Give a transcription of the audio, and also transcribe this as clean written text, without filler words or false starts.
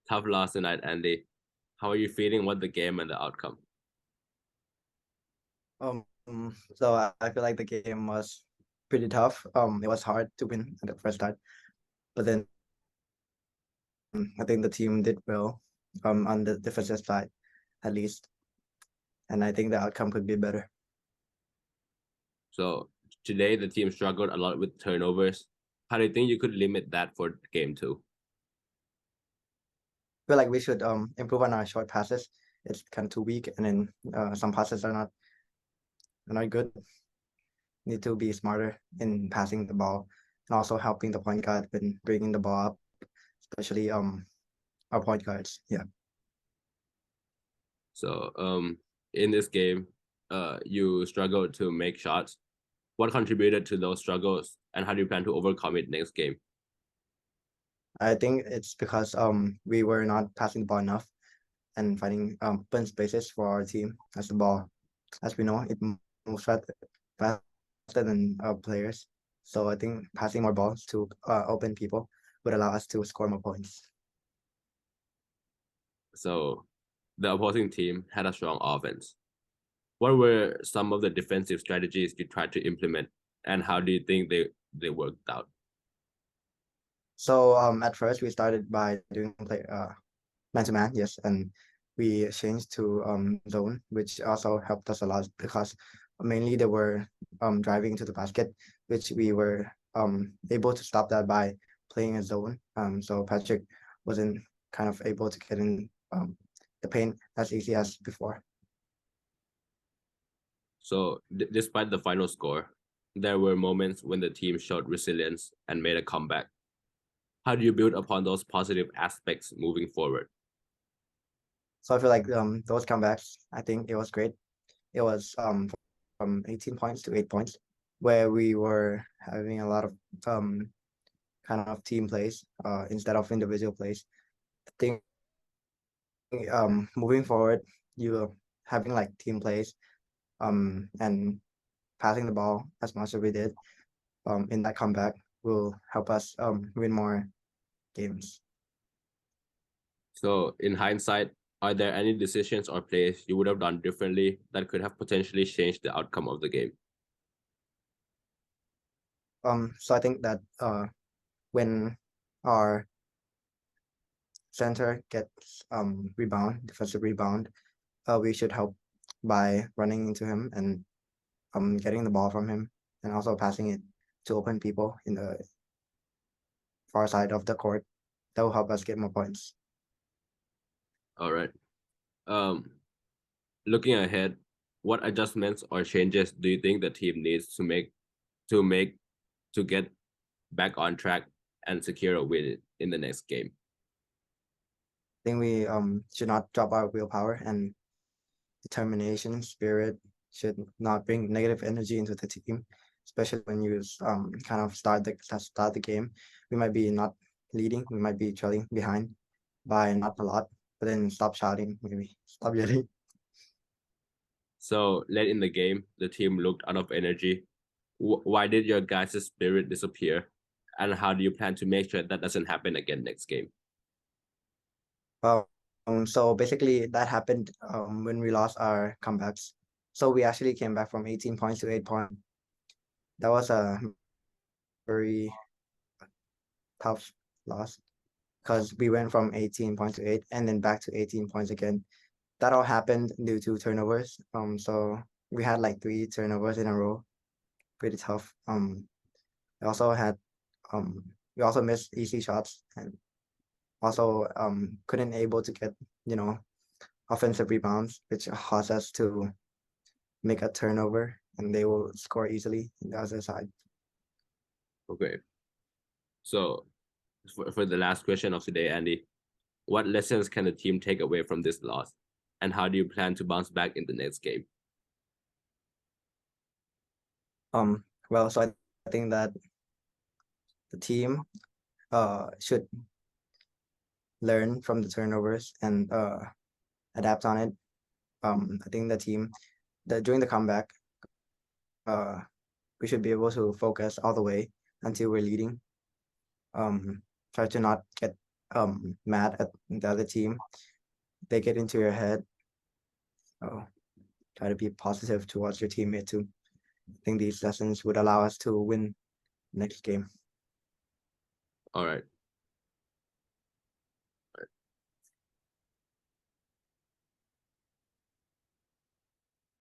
Tough loss tonight, Andy. How are you feeling? What the game and the outcome? Um, I feel like the game was pretty tough. It was hard to win at the first start, but then I think the team did well, on the defensive side, at least, and I think the outcome could be better. So today the team struggled a lot with turnovers. How do you think you could limit that for game two? I feel like we should improve on our short passes. It's kind of too weak, and then some passes are not good. Need to be smarter in passing the ball, and also helping the point guard when bringing the ball up, especially our point guards. Yeah. So in this game, you struggled to make shots. What contributed to those struggles, and how do you plan to overcome it next game? I think it's because we were not passing the ball enough and finding open spaces for our team as the ball, as we know, it moves faster than our players. So I think passing more balls to open people would allow us to score more points. So the opposing team had a strong offense. What were some of the defensive strategies you tried to implement, and how do you think they worked out? So at first we started by doing play man to man, yes, and we changed to zone, which also helped us a lot because mainly they were driving to the basket, which we were able to stop that by playing a zone. So Patrick wasn't kind of able to get in the paint as easy as before. So despite the final score, there were moments when the team showed resilience and made a comeback. How do you build upon those positive aspects moving forward? So I feel like those comebacks, I think it was great. It was from 18 points to 8 points, where we were having a lot of kind of team plays instead of individual plays. I think moving forward, you having like team plays and passing the ball as much as we did in that comeback will help us win more games. So in hindsight, are there any decisions or plays you would have done differently that could have potentially changed the outcome of the game? So I think that when our center gets defensive rebound, we should help by running into him and getting the ball from him and also passing it to open people in the far side of the court. That will help us get more points. All right. Um, Looking ahead, what adjustments or changes do you think the team needs to make to get back on track and secure a win in the next game? I think we should not drop our willpower and determination spirit should not bring negative energy into the team, especially when you kind of start the game. We might be not leading, we might be trailing behind by not a lot, but then stop shouting, maybe stop yelling. So late in the game, the team looked out of energy. Why did your guys' spirit disappear? And how do you plan to make sure that doesn't happen again next game? So basically that happened when we lost our comebacks. So we actually came back from 18 points to 8 points. That was a very tough loss because we went from 18 points to 8 and then back to 18 points again. That all happened due to turnovers. So we had like three turnovers in a row. Pretty tough. We also had um we also missed easy shots and also couldn't able to get, you know, offensive rebounds, which caused us to make a turnover and they will score easily in the other side. Okay. So for the last question of today, Andy, what lessons can the team take away from this loss? And how do you plan to bounce back in the next game? Well, so I think that the team should learn from the turnovers and adapt on it. I think the team that during the comeback, uh, we should be able to focus all the way until we're leading. Try to not get mad at the other team. They get into your head. So try to be positive towards your teammate too. I think these lessons would allow us to win next game. All right.